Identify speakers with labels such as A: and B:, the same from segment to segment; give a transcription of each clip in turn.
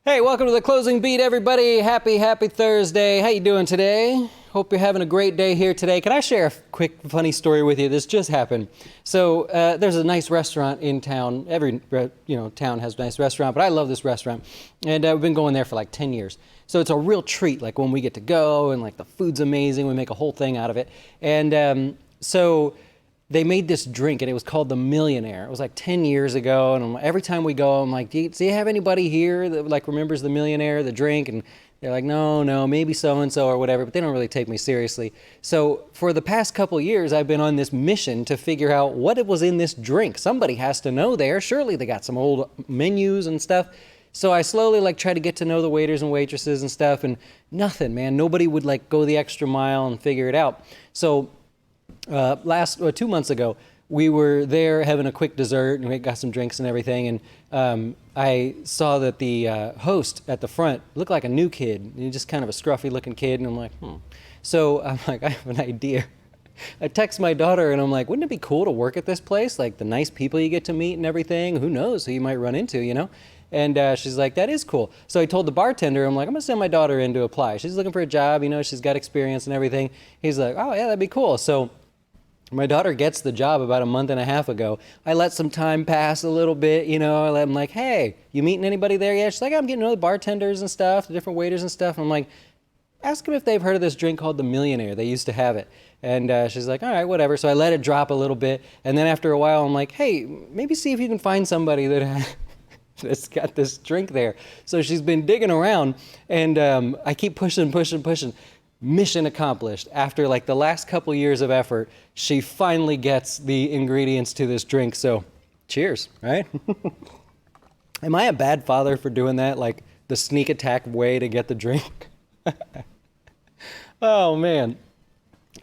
A: Hey, welcome to the Closing Beat, everybody. Happy Thursday. How you doing today? Hope you're having a great day here today. Can I share a quick, funny story with you? This just happened. So there's a nice restaurant in town. Every town has a nice restaurant, but I love this restaurant, and we've been going there for like 10 years. So it's a real treat, like when we get to go, and like the food's amazing. We make a whole thing out of it, and so they made this drink, and it was called the Millionaire. It was like 10 years ago, and every time we go, I'm like, do you have anybody here that like remembers the Millionaire, the drink? And they're like, no, maybe so-and-so or whatever, but they don't really take me seriously. So for the past couple years, I've been on this mission to figure out what it was in this drink. Somebody has to know there. Surely they got some old menus and stuff. So I slowly try to get to know the waiters and waitresses and stuff, and nothing, man. Nobody would go the extra mile and figure it out. So 2 months ago, we were there having a quick dessert, and we got some drinks and everything, and I saw that the host at the front looked like a new kid. He was just kind of a scruffy looking kid, and I'm like, So I'm like, I have an idea. I text my daughter, and I'm like, wouldn't it be cool to work at this place? Like the nice people you get to meet and everything. Who knows who you might run into, And she's like, that is cool. So I told the bartender, I'm like, I'm going to send my daughter in to apply. She's looking for a job, she's got experience and everything. He's like, oh, yeah, that'd be cool. So my daughter gets the job about a month and a half ago. I let some time pass a little bit, I'm like, hey, you meeting anybody there yet? She's like, I'm getting to know the bartenders and stuff, the different waiters and stuff. And I'm like, ask them if they've heard of this drink called the Millionaire. They used to have it. And she's like, all right, whatever. So I let it drop a little bit. And then after a while, I'm like, hey, maybe see if you can find somebody that's got this drink there. So she's been digging around, and I keep pushing. Mission accomplished. After the last couple years of effort, she finally gets the ingredients to this drink. So cheers, right? Am I a bad father for doing that? Like the sneak attack way to get the drink? Oh man.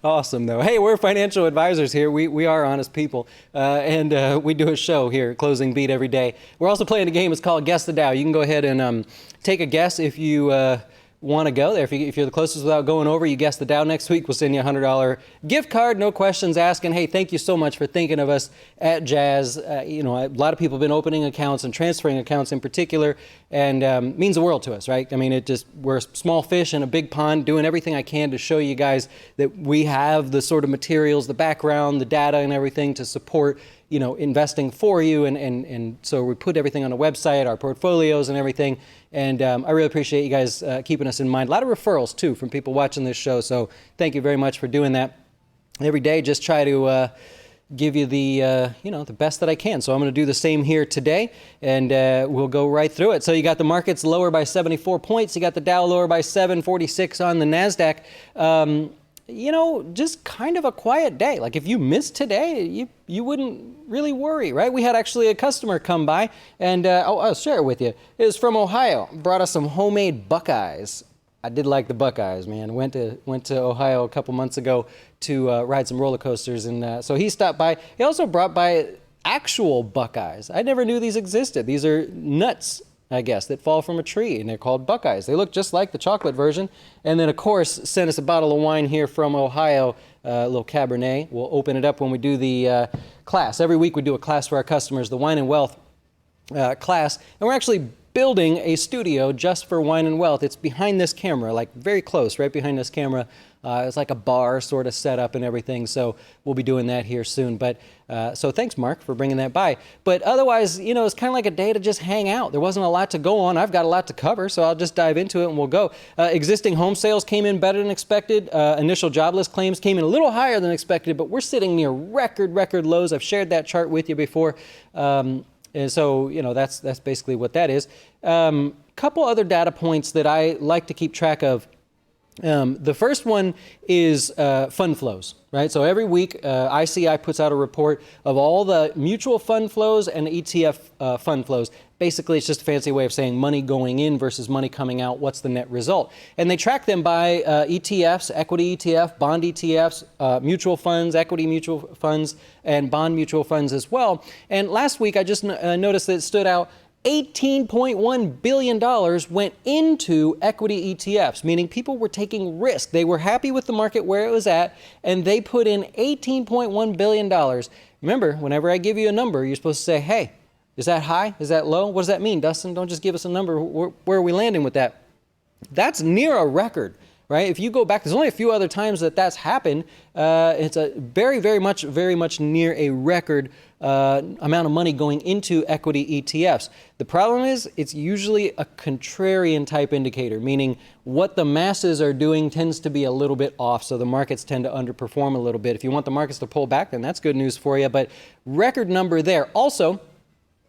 A: Awesome though. Hey, we're financial advisors here. We are honest people, and we do a show here, Closing Beat, every day. We're also playing a game. It's called Guess the Dow. You can go ahead and take a guess if you want to go there. If you're the closest without going over, you guess the Dow next week, we'll send you a $100 gift card, no questions asking. Hey, thank you so much for thinking of us at Jazz. A lot of people have been opening accounts and transferring accounts in particular, and means the world to us, right? I mean, we're small fish in a big pond, doing everything I can to show you guys that we have the sort of materials, the background, the data and everything to support investing for you, and so we put everything on the website, our portfolios and everything, and I really appreciate you guys keeping us in mind. A lot of referrals too from people watching this show, so thank you very much for doing that. Every day, just try to give you the the best that I can. So I'm going to do the same here today, and we'll go right through it. So you got the markets lower by 74 points. You got the Dow lower by 746 on the NASDAQ. Just kind of a quiet day. Like if you missed today, you wouldn't really worry, right? We had actually a customer come by, and I'll share it with you. It was from Ohio. Brought us some homemade Buckeyes. I did like the Buckeyes, man. Went to Ohio a couple months ago to ride some roller coasters, and so he stopped by. He also brought by actual Buckeyes. I never knew these existed. These are nuts, I guess, that fall from a tree, and they're called Buckeyes. They look just like the chocolate version. And then, of course, sent us a bottle of wine here from Ohio, a little Cabernet. We'll open it up when we do the class. Every week we do a class for our customers, the Wine and Wealth class. And we're actually building a studio just for Wine and Wealth. It's behind this camera, like very close, right behind this camera. It's like a bar sort of setup and everything, so we'll be doing that here soon. But so thanks, Mark, for bringing that by. But otherwise, it's kind of like a day to just hang out. There wasn't a lot to go on. I've got a lot to cover, so I'll just dive into it and we'll go. Existing home sales came in better than expected. Initial jobless claims came in a little higher than expected, but we're sitting near record lows. I've shared that chart with you before. And so, that's basically what that is. Couple other data points that I like to keep track of. The first one is fund flows, right? So every week, ICI puts out a report of all the mutual fund flows and ETF fund flows. Basically, it's just a fancy way of saying money going in versus money coming out. What's the net result? And they track them by ETFs, equity ETF, bond ETFs, mutual funds, equity mutual funds, and bond mutual funds as well. And last week, I just noticed that it stood out. $18.1 billion went into equity ETFs, meaning people were taking risk. They were happy with the market where it was at, and they put in $18.1 billion. Remember, whenever I give you a number, you're supposed to say, hey, Is that high? Is that low? What does that mean, Dustin? Don't just give us a number. Where are we landing with that? That's near a record, right? If you go back, there's only a few other times that that's happened. It's a very much near a record amount of money going into equity ETFs. The problem is it's usually a contrarian type indicator, meaning what the masses are doing tends to be a little bit off, so the markets tend to underperform a little bit. If you want the markets to pull back, then that's good news for you, but record number there. Also,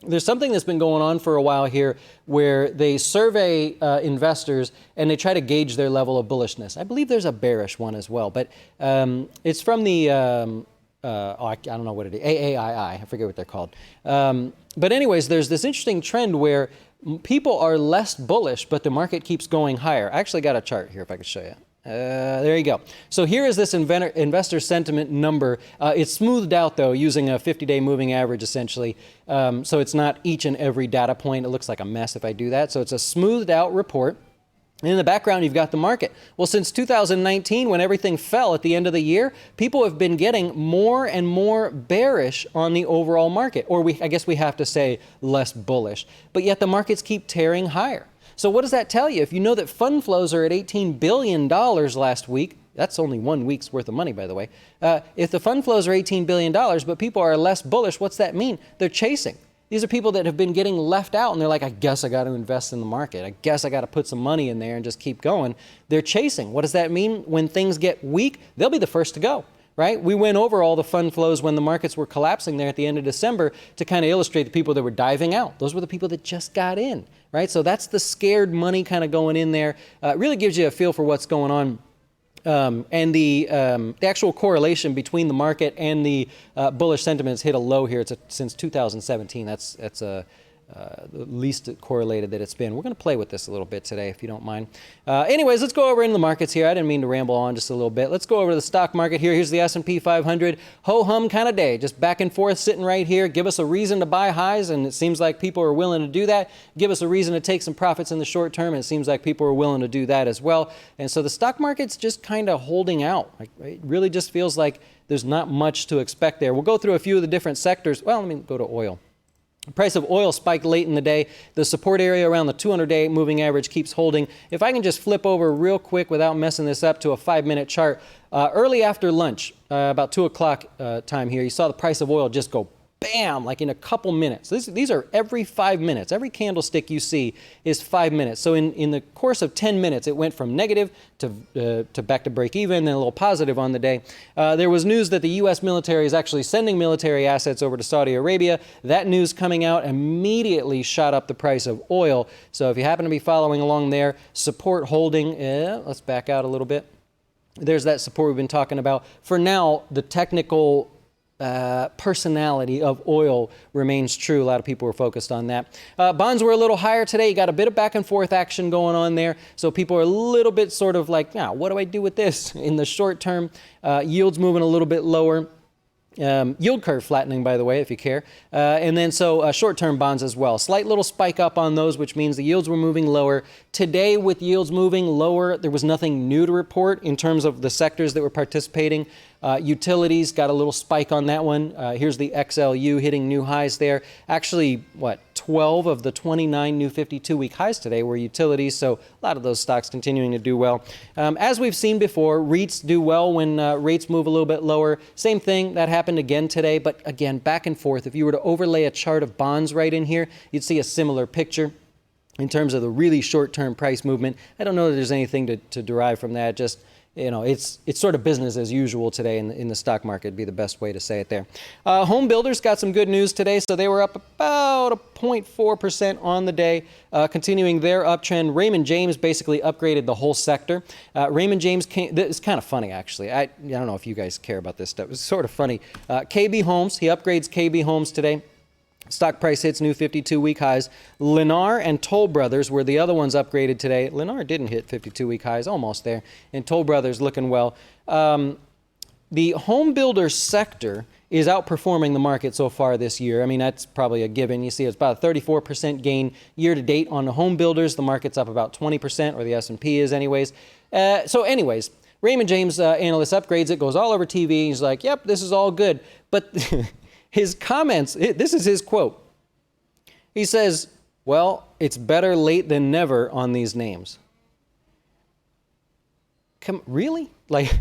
A: there's something that's been going on for a while here where they survey investors and they try to gauge their level of bullishness. I believe there's a bearish one as well, but it's from the, I don't know what it is, AAII, I forget what they're called. But anyways, there's this interesting trend where people are less bullish, but the market keeps going higher. I actually got a chart here if I could show you. There you go. So here is this investor sentiment number. It's smoothed out, though, using a 50-day moving average, essentially. So it's not each and every data point. It looks like a mess if I do that. So it's a smoothed out report. And in the background, you've got the market. Well, since 2019, when everything fell at the end of the year, people have been getting more and more bearish on the overall market. Or I guess we have to say less bullish. But yet the markets keep tearing higher. So what does that tell you? If you know that fund flows are at $18 billion last week, that's only 1 week's worth of money, by the way. If the fund flows are $18 billion, but people are less bullish, what's that mean? They're chasing. These are people that have been getting left out, and they're like, I guess I got to invest in the market. I guess I got to put some money in there and just keep going. They're chasing. What does that mean? When things get weak, they'll be the first to go. Right? We went over all the fund flows when the markets were collapsing there at the end of December to kind of illustrate the people that were diving out. Those were the people that just got in, right? So that's the scared money kind of going in there. It really gives you a feel for what's going on. And the actual correlation between the market and the bullish sentiment has hit a low here. Since 2017. That's the least correlated that it's been. We're going to play with this a little bit today, if you don't mind. Anyways, let's go over into the markets here. I didn't mean to ramble on just a little bit. Let's go over to the stock market here. Here's the S&P 500. Ho-hum kind of day. Just back and forth sitting right here. Give us a reason to buy highs, and it seems like people are willing to do that. Give us a reason to take some profits in the short term, and it seems like people are willing to do that as well. And so the stock market's just kind of holding out. It really just feels like there's not much to expect there. We'll go through a few of the different sectors. Well, let me go to oil. The price of oil spiked late in the day. The support area around the 200-day moving average keeps holding. If I can just flip over real quick without messing this up to a 5-minute chart, early after lunch, about 2 o'clock time here, you saw the price of oil just go bam, like in a couple minutes. These are every 5 minutes. Every candlestick you see is 5 minutes. So in the course of 10 minutes, it went from negative to back to break even, then a little positive on the day. There was news that the U.S. military is actually sending military assets over to Saudi Arabia. That news coming out immediately shot up the price of oil. So if you happen to be following along there, support holding. Let's back out a little bit. There's that support we've been talking about. For now, the technical personality of oil remains true. A lot of people were focused on that. Bonds were a little higher today. You got a bit of back and forth action going on there. So people are a little bit sort of like, yeah, what do I do with this? In the short term, yields moving a little bit lower. Yield curve flattening, by the way, if you care. And then so short-term bonds as well. Slight little spike up on those, which means the yields were moving lower. Today, with yields moving lower, there was nothing new to report in terms of the sectors that were participating. Utilities got a little spike on that one. Here's the XLU hitting new highs there. Actually, 12 of the 29 new 52-week highs today were utilities, so a lot of those stocks continuing to do well. As we've seen before, REITs do well when rates move a little bit lower. Same thing, that happened again today, but again, back and forth. If you were to overlay a chart of bonds right in here, you'd see a similar picture in terms of the really short-term price movement. I don't know that there's anything to derive from that. Just, you know, it's sort of business as usual today in the stock market, would be the best way to say it there. Home builders got some good news today, so they were up about 0.4% on the day, continuing their uptrend. Raymond James basically upgraded the whole sector. Raymond James it's kind of funny, actually. I don't know if you guys care about this stuff. It's sort of funny. KB Homes, he upgrades KB Homes today. Stock price hits new 52-week highs. Lennar and Toll Brothers were the other ones upgraded today. Lennar didn't hit 52-week highs, almost there. And Toll Brothers looking well. The home builder sector is outperforming the market so far this year. I mean, that's probably a given. You see it's about a 34% gain year to date on the home builders. The market's up about 20%, or the S&P is anyways. So anyways, Raymond James analyst upgrades it, goes all over TV. He's like, yep, this is all good. But his comments, this is his quote. He says, well, it's better late than never on these names. Really? Like,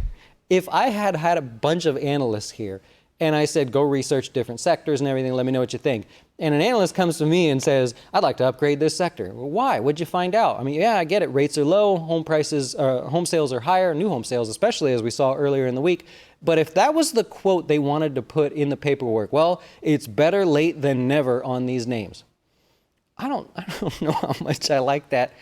A: if I had had a bunch of analysts here and I said, go research different sectors and everything, let me know what you think. And an analyst comes to me and says, I'd like to upgrade this sector. Well, why? What'd you find out? I mean, yeah, I get it. Rates are low, home sales are higher, new home sales, especially as we saw earlier in the week. But if that was the quote they wanted to put in the paperwork, well, it's better late than never on these names. I don't know how much I like that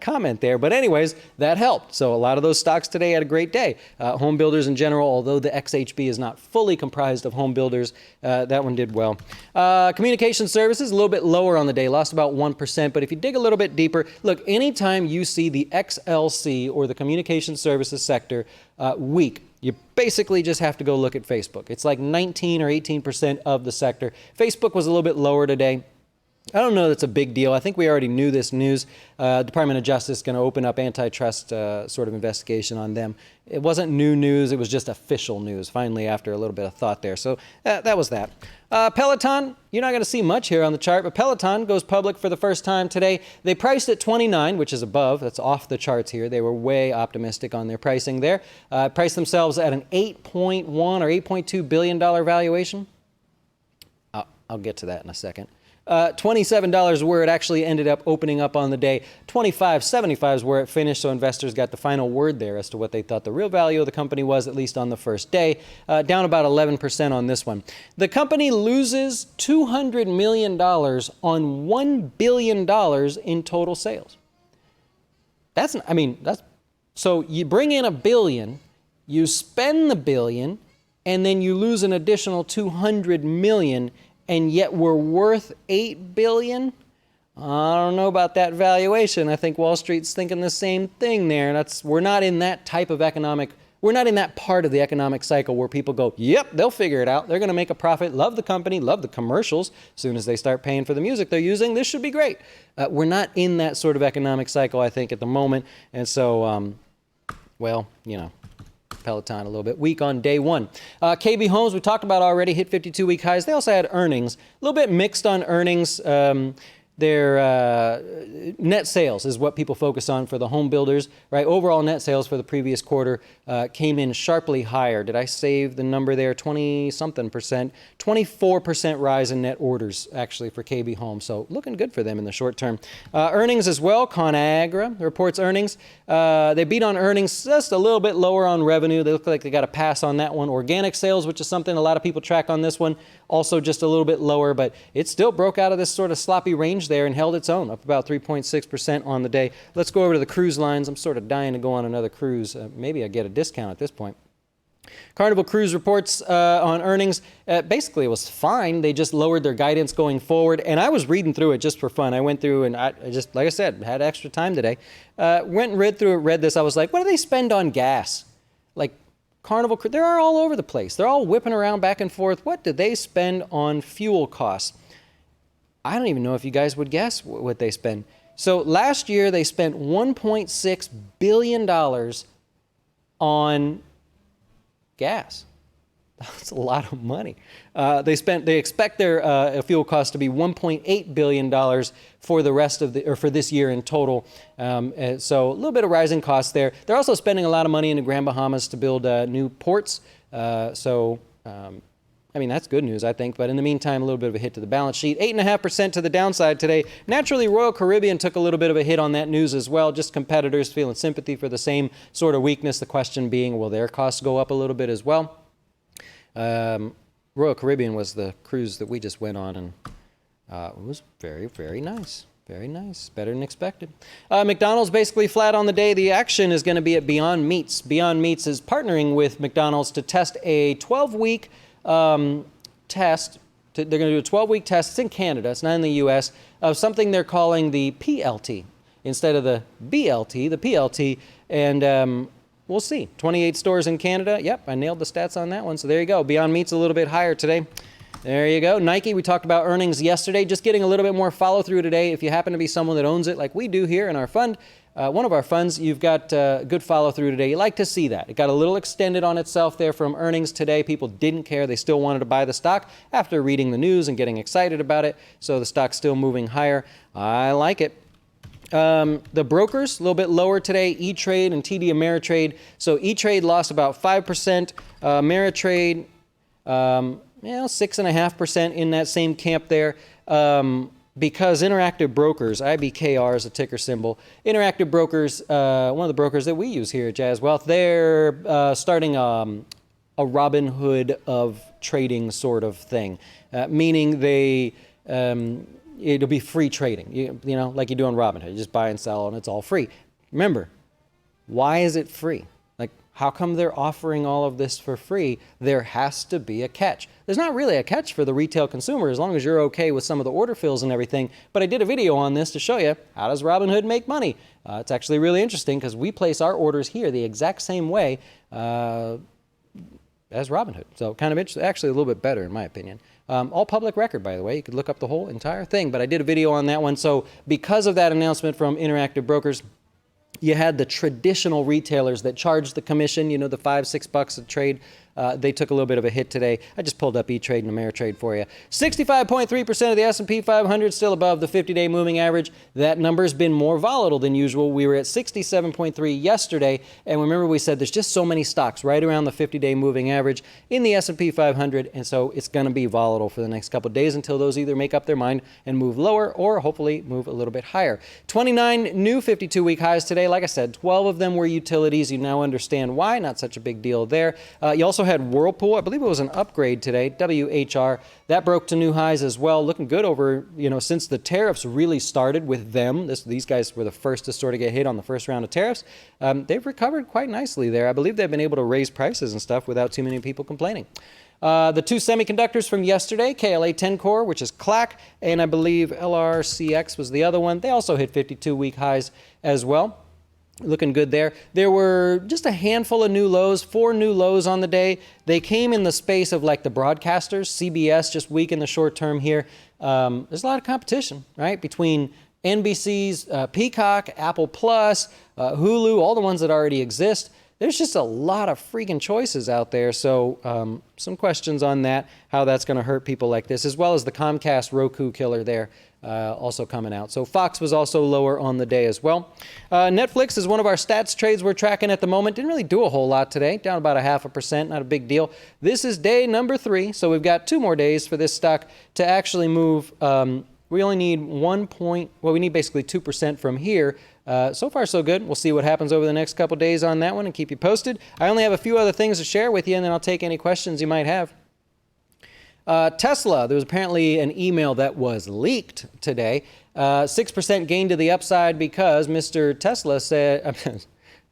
A: comment there. But anyways, that helped. So a lot of those stocks today had a great day. Home builders in general, although the XHB is not fully comprised of home builders, that one did well. Communication services, a little bit lower on the day, lost about 1%. But if you dig a little bit deeper, look, anytime you see the XLC or the communication services sector weak, you basically just have to go look at Facebook. It's like 19 or 18% of the sector. Facebook was a little bit lower today. I don't know that's a big deal. I think we already knew this news. Department of Justice is going to open up antitrust sort of investigation on them. It wasn't new news. It was just official news, finally, after a little bit of thought there. So that was that. Peloton, you're not going to see much here on the chart, but Peloton goes public for the first time today. They priced at 29, which is above. That's off the charts here. They were way optimistic on their pricing there. Priced themselves at an $8.1 or $8.2 billion valuation. I'll get to that in a second. $27 where it actually ended up opening up on the day. $25.75 is where it finished, so investors got the final word there as to what they thought the real value of the company was, at least on the first day. Down about 11% on this one. The company loses $200 million on $1 billion in total sales. So you bring in $1 billion, you spend the $1 billion, and then you lose an additional $200 million, and yet we're worth $8 billion? I don't know about that valuation. I think Wall Street's thinking the same thing there. We're not in that type of we're not in that part of the economic cycle where people go, yep, they'll figure it out. They're going to make a profit, love the company, love the commercials. As soon as they start paying for the music they're using, this should be great. We're not in that sort of economic cycle, I think, at the moment. And so, Peloton a little bit weak on day one. KB Homes, we talked about already, hit 52-week highs. They also had earnings. A little bit mixed on earnings. Their net sales is what people focus on for the home builders, right? Overall net sales for the previous quarter came in sharply higher. Did I save the number there? 20-something%. 24% rise in net orders, actually, for KB Home. So looking good for them in the short term. Earnings as well. ConAgra reports earnings. They beat on earnings, just a little bit lower on revenue. They look like they got a pass on that one. Organic sales, which is something a lot of people track on this one, also just a little bit lower, but it still broke out of this sort of sloppy range there and held its own, up about 3.6% on the day. Let's go over to the cruise lines. I'm sort of dying to go on another cruise. Maybe I get a discount at this point. Carnival Cruise reports on earnings. Basically, it was fine. They just lowered their guidance going forward. And I was reading through it just for fun. I went through and I just, like I said, had extra time today. Went and read through it, read this. I was like, what do they spend on gas? Like, Carnival, they're all over the place. They're all whipping around back and forth. What do they spend on fuel costs? I don't even know if you guys would guess what they spend. So last year they spent $1.6 billion on gas. That's a lot of money. They expect their fuel costs to be $1.8 billion for the rest of for this year in total. So a little bit of rising costs there. They're also spending a lot of money in the Grand Bahamas to build new ports. That's good news, I think. But in the meantime, a little bit of a hit to the balance sheet. 8.5% to the downside today. Naturally, Royal Caribbean took a little bit of a hit on that news as well. Just competitors feeling sympathy for the same sort of weakness. The question being, will their costs go up a little bit as well? Royal Caribbean was the cruise that we just went on, and it was very, very nice. Very nice. Better than expected. McDonald's basically flat on the day. The action is going to be at Beyond Meats. Beyond Meats is partnering with McDonald's to test a 12-week test. They're going to do a 12-week test. It's in Canada. It's not in the U.S. of something they're calling the PLT instead of the BLT, the PLT. And we'll see. 28 stores in Canada. Yep, I nailed the stats on that one. So there you go. Beyond Meat's a little bit higher today. There you go. Nike, we talked about earnings yesterday. Just getting a little bit more follow-through today. If you happen to be someone that owns it like we do here in our fund, one of our funds. You've got good follow through today. You like to see that. It got a little extended on itself there from earnings today. People didn't care. They still wanted to buy the stock after reading the news and getting excited about it. So the stock's still moving higher. I like it. The brokers, a little bit lower today, E-Trade and TD Ameritrade. So E-Trade lost about 5%, Ameritrade, 6.5% in that same camp there. Because Interactive Brokers, IBKR is a ticker symbol, Interactive Brokers, one of the brokers that we use here at Jazz Wealth, they're starting a Robinhood of trading sort of thing, meaning they... it'll be free trading, you know, like you do on Robinhood. You just buy and sell and it's all free. Remember, why is it free? Like, how come they're offering all of this for free? There has to be a catch. There's not really a catch for the retail consumer as long as you're okay with some of the order fills and everything. But I did a video on this to show you, how does Robinhood make money? It's actually really interesting because we place our orders here the exact same way as Robinhood. So kind of interesting, actually a little bit better in my opinion. All public record, by the way. You could look up the whole entire thing, but I did a video on that one. So because of that announcement from Interactive Brokers, you had the traditional retailers that charged the commission, you know, the $5-6 a trade. They took a little bit of a hit today. I just pulled up E-Trade and Ameritrade for you. 65.3% of the S&P 500 still above the 50-day moving average. That number's been more volatile than usual. We were at 67.3 yesterday, and remember we said there's just so many stocks right around the 50-day moving average in the S&P 500, and so it's going to be volatile for the next couple of days until those either make up their mind and move lower or hopefully move a little bit higher. 29 new 52-week highs today. Like I said, 12 of them were utilities. You now understand why. Not such a big deal there. You also had Whirlpool. I believe it was an upgrade today, WHR. That broke to new highs as well. Looking good over, you know, since the tariffs really started with them. These guys were the first to sort of get hit on the first round of tariffs. They've recovered quite nicely there. I believe they've been able to raise prices and stuff without too many people complaining. The two semiconductors from yesterday, KLA 10 Core, which is CLAC, and I believe LRCX was the other one. They also hit 52-week highs as well. Looking good there. There were just a handful of new lows, 4 new lows on the day. They came in the space of like the broadcasters, CBS, just weak in the short term here. There's a lot of competition, right, between NBC's Peacock, Apple Plus, Hulu, all the ones that already exist. There's just a lot of freaking choices out there. So some questions on that, how that's going to hurt people like this, as well as the Comcast Roku killer there also coming out. So Fox was also lower on the day as well. Netflix is one of our stats trades we're tracking at the moment. Didn't really do a whole lot today, down about 0.5%, not a big deal. This is day number 3, so we've got 2 more days for this stock to actually move. We only need we need basically 2% from here. So far, so good. We'll see what happens over the next couple days on that one and keep you posted. I only have a few other things to share with you, and then I'll take any questions you might have. Tesla, there was apparently an email that was leaked today. 6% gain to the upside because Mr. Tesla said,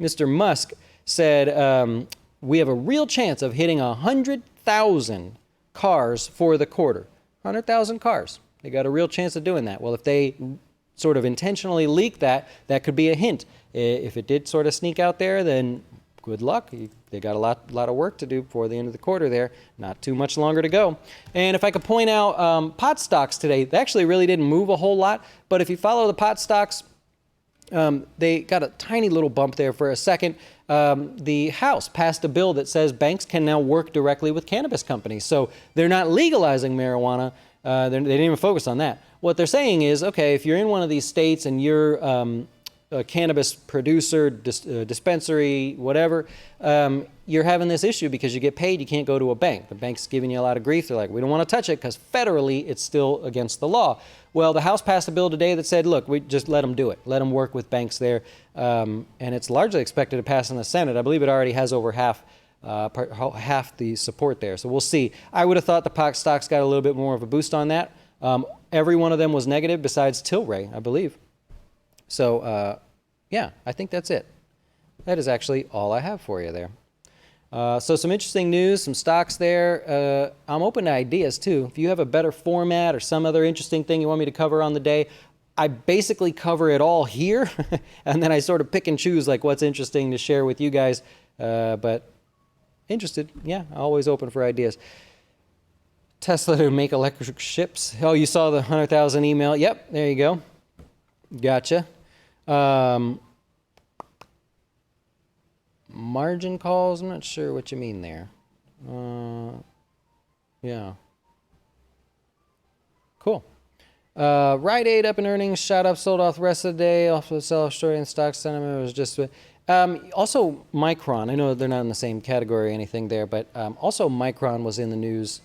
A: Mr. Musk said, we have a real chance of hitting 100,000 cars for the quarter. 100,000 cars. They got a real chance of doing that. Well, if they sort of intentionally leak that, that could be a hint. If it did sort of sneak out there, then good luck. They got a lot of work to do before the end of the quarter there. Not too much longer to go. And if I could point out pot stocks today, they actually really didn't move a whole lot. But if you follow the pot stocks, they got a tiny little bump there for a second. The House passed a bill that says banks can now work directly with cannabis companies. So they're not legalizing marijuana. They didn't even focus on that. What they're saying is, okay, if you're in one of these states and you're a cannabis producer, dispensary, whatever, you're having this issue because you get paid, you can't go to a bank. The bank's giving you a lot of grief. They're like, we don't want to touch it because federally it's still against the law. Well, the House passed a bill today that said, look, we just let them do it. Let them work with banks there. And it's largely expected to pass in the Senate. I believe it already has over half the support there. So we'll see. I would have thought the pot stocks got a little bit more of a boost on that. Every one of them was negative besides Tilray, I believe. So, yeah, I think that's it. That is actually all I have for you there. So some interesting news, some stocks there. I'm open to ideas, too. If you have a better format or some other interesting thing you want me to cover on the day, I basically cover it all here, and then I sort of pick and choose like what's interesting to share with you guys. But interested, yeah, always open for ideas. Tesla to make electric ships. Oh, you saw the 100,000 email. Yep, there you go. Gotcha. margin calls. I'm not sure what you mean there. Yeah. Cool. Rite Aid up in earnings, shot up, sold off the rest of the day. Off the sell-off story and stock sentiment was just... also, Micron. I know they're not in the same category or anything there, but also Micron was in the news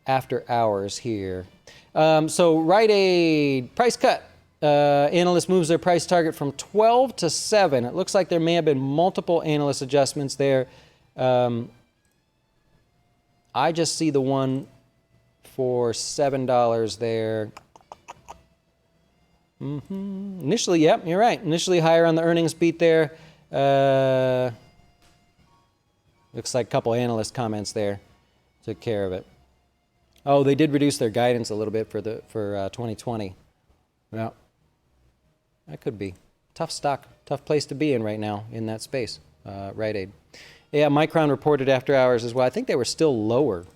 A: after hours here. So Rite Aid, price cut. Analyst moves their price target from 12 to 7. It looks like there may have been multiple analyst adjustments there. I just see the one for $7 there. Initially, yep, you're right. Initially higher on the earnings beat there. Looks like a couple analyst comments there took care of it. Oh, they did reduce their guidance a little bit for 2020. Yeah, that could be tough stock, tough place to be in right now in that space. Rite Aid. Yeah, Micron reported after hours as well. I think they were still lower.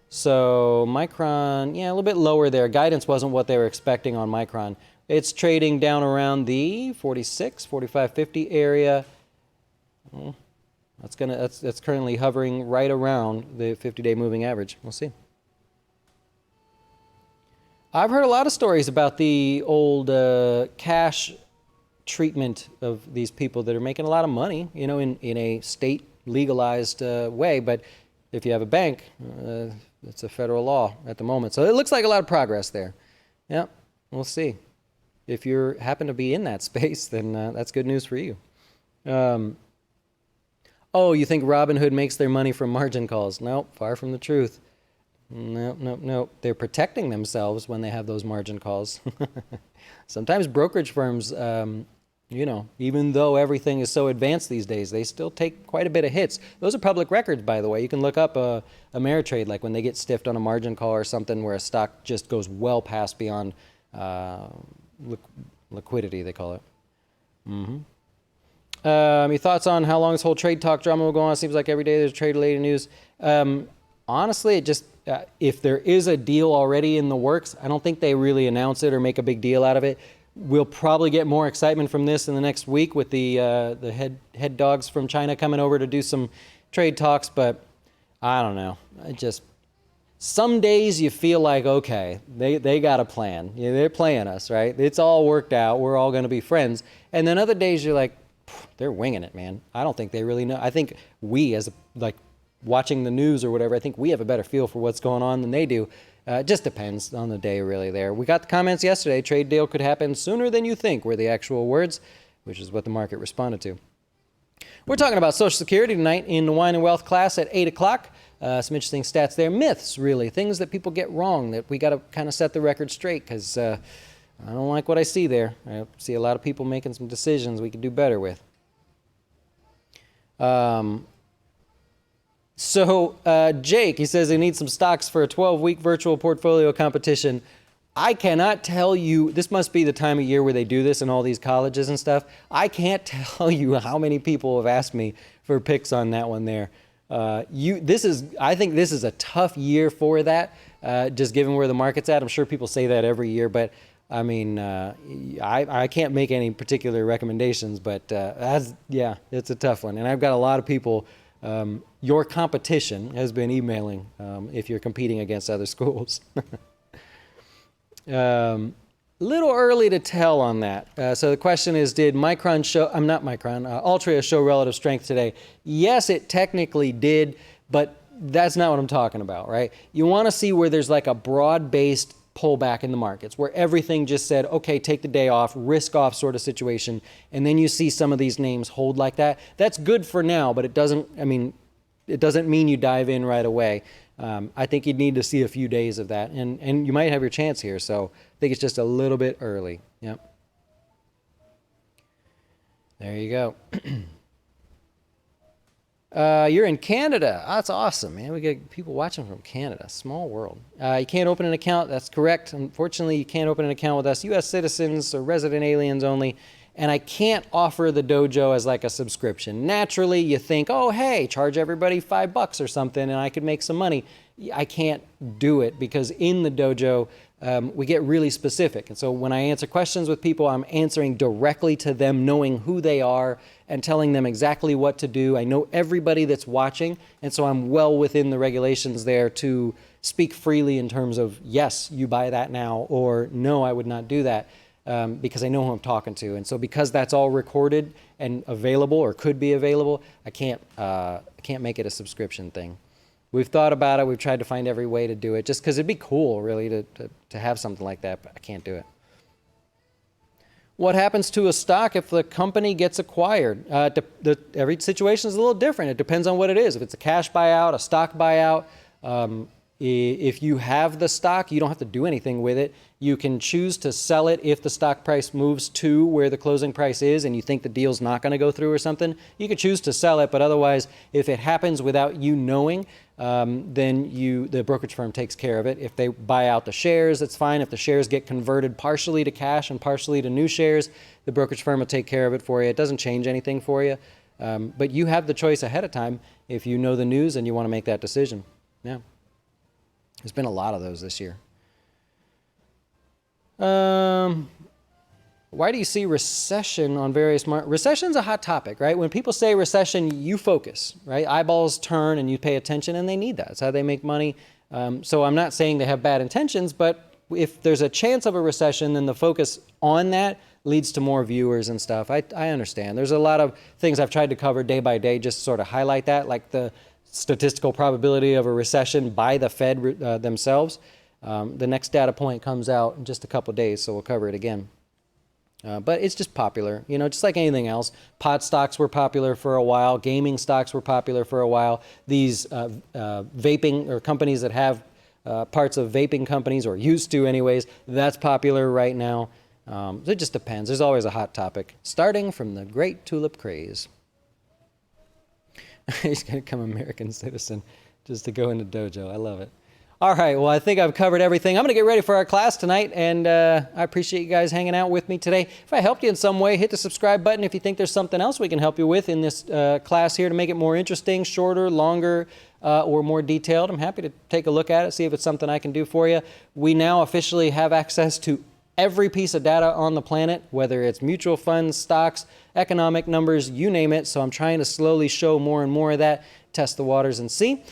A: So Micron, yeah, a little bit lower there. Guidance wasn't what they were expecting on Micron. It's trading down around the 46, 45.50 area. That's currently hovering right around the 50-day moving average. We'll see. I've heard a lot of stories about the old cash treatment of these people that are making a lot of money, you know, in a state legalized way. But if you have a bank, it's a federal law at the moment. So it looks like a lot of progress there. Yeah, we'll see. If you happen to be in that space, then that's good news for you. Oh, you think Robinhood makes their money from margin calls? Nope, far from the truth. Nope. They're protecting themselves when they have those margin calls. Sometimes brokerage firms, you know, even though everything is so advanced these days, they still take quite a bit of hits. Those are public records, by the way. You can look up Ameritrade, like when they get stiffed on a margin call or something where a stock just goes well past beyond liquidity, they call it. Your thoughts on how long this whole trade talk drama will go on? It seems like every day there's trade-related news. Honestly, it just if there is a deal already in the works, I don't think they really announce it or make a big deal out of it. We'll probably get more excitement from this in the next week with the head dogs from China coming over to do some trade talks, but I don't know. Some days you feel like, okay, they got a plan. You know, they're playing us, right? It's all worked out. We're all going to be friends. And then other days you're like, they're winging it, man. I don't think they really know. I think we, as watching the news or whatever, I think we have a better feel for what's going on than they do. It just depends on the day, really, there. We got the comments yesterday. Trade deal could happen sooner than you think were the actual words, which is what the market responded to. We're talking about Social Security tonight in the Wine and Wealth class at 8 o'clock. Some interesting stats there. Myths, really. Things that people get wrong that we got to kind of set the record straight because I don't like what I see there. I see a lot of people making some decisions we could do better with. Jake, he says he needs some stocks for a 12-week virtual portfolio competition. I cannot tell you, this must be the time of year where they do this in all these colleges and stuff. I can't tell you how many people have asked me for picks on that one there. I think this is a tough year for that, just given where the market's at. I'm sure people say that every year, but I mean, I can't make any particular recommendations, but it's a tough one. And I've got a lot of people, your competition has been emailing if you're competing against other schools. Little early to tell on that. So the question is, did Altria show relative strength today? Yes, it technically did, but that's not what I'm talking about, right? You want to see where there's like a broad-based pullback in the markets, where everything just said, okay, take the day off, risk off sort of situation, and then you see some of these names hold like that. That's good for now, but it doesn't mean you dive in right away. I think you'd need to see a few days of that, and you might have your chance here, so I think it's just a little bit early. Yep. There you go. You're in Canada. Oh, that's awesome, man. We get people watching from Canada. Small world. You can't open an account. That's correct. Unfortunately, you can't open an account with us. U.S. citizens or resident aliens only. and I can't offer the dojo as like a subscription. Naturally, you think, oh, hey, charge everybody $5 or something and I could make some money. I can't do it because in the dojo, we get really specific. And so when I answer questions with people, I'm answering directly to them, knowing who they are and telling them exactly what to do. I know everybody that's watching, and so I'm well within the regulations there to speak freely in terms of, yes, you buy that now, or no, I would not do that. Because I know who I'm talking to. And so because that's all recorded and available or could be available, I can't make it a subscription thing. We've thought about it. We've tried to find every way to do it just because it'd be cool really to have something like that, but I can't do it. What happens to a stock if the company gets acquired? Every situation is a little different. It depends on what it is. If it's a cash buyout, a stock buyout, if you have the stock, you don't have to do anything with it. You can choose to sell it if the stock price moves to where the closing price is and you think the deal's not going to go through or something. You could choose to sell it, but otherwise, if it happens without you knowing, then the brokerage firm takes care of it. If they buy out the shares, that's fine. If the shares get converted partially to cash and partially to new shares, the brokerage firm will take care of it for you. It doesn't change anything for you. But you have the choice ahead of time if you know the news and you want to make that decision. Yeah. There's been a lot of those this year. Why do you see recession on various markets? Recession's a hot topic, right? When people say recession, you focus, right? Eyeballs turn and you pay attention, and they need that. It's how they make money. So I'm not saying they have bad intentions, but if there's a chance of a recession, then the focus on that leads to more viewers and stuff. I understand. There's a lot of things I've tried to cover day by day just to sort of highlight that, like the statistical probability of a recession by the Fed themselves. The next data point comes out in just a couple of days, so we'll cover it again. But it's just popular, just like anything else. Pot stocks were popular for a while. Gaming stocks were popular for a while. These vaping or companies that have parts of vaping companies, or used to anyways, that's popular right now. It just depends. There's always a hot topic, starting from the great tulip craze. He's going to become an American citizen just to go into dojo. I love it. All right, well, I think I've covered everything. I'm going to get ready for our class tonight, and I appreciate you guys hanging out with me today. If I helped you in some way, hit the subscribe button. If you think there's something else we can help you with in this class here to make it more interesting, shorter, longer, or more detailed, I'm happy to take a look at it, see if it's something I can do for you. We now officially have access to every piece of data on the planet, whether it's mutual funds, stocks, economic numbers, you name it. So I'm trying to slowly show more and more of that, test the waters and see.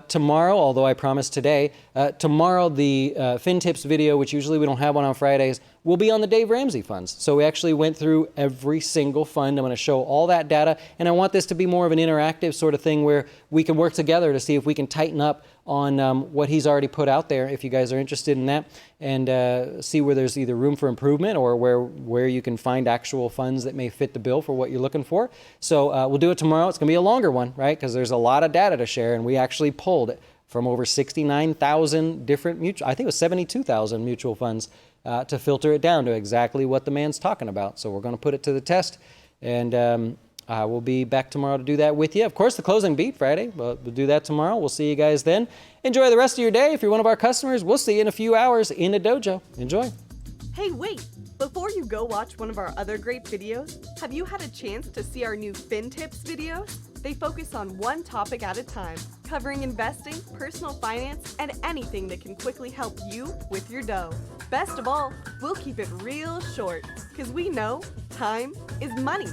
A: Tomorrow, although I promised today, tomorrow the FinTips video, which usually we don't have one on Fridays, will be on the Dave Ramsey funds. So we actually went through every single fund. I'm going to show all that data, and I want this to be more of an interactive sort of thing where we can work together to see if we can tighten up on what he's already put out there, if you guys are interested in that, and see where there's either room for improvement or where you can find actual funds that may fit the bill for what you're looking for. So we'll do it tomorrow. It's going to be a longer one, right? Because there's a lot of data to share, and we actually pulled from over 69,000 different mutual, I think it was 72,000 mutual funds to filter it down to exactly what the man's talking about. So we're going to put it to the test, and we'll be back tomorrow to do that with you. Of course, the closing beat Friday, but we'll do that tomorrow. We'll see you guys then. Enjoy the rest of your day. If you're one of our customers, we'll see you in a few hours in a dojo. Enjoy.
B: Hey, wait! Before you go watch one of our other great videos, have you had a chance to see our new FinTips videos? They focus on one topic at a time, covering investing, personal finance, and anything that can quickly help you with your dough. Best of all, we'll keep it real short, because we know time is money.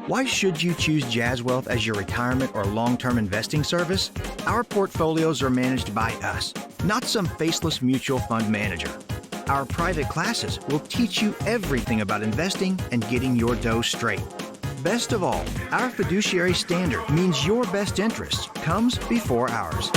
C: Why should you choose Jazz Wealth as your retirement or long-term investing service? Our portfolios are managed by us, not some faceless mutual fund manager. Our private classes will teach you everything about investing and getting your dough straight. Best of all, our fiduciary standard means your best interest comes before ours.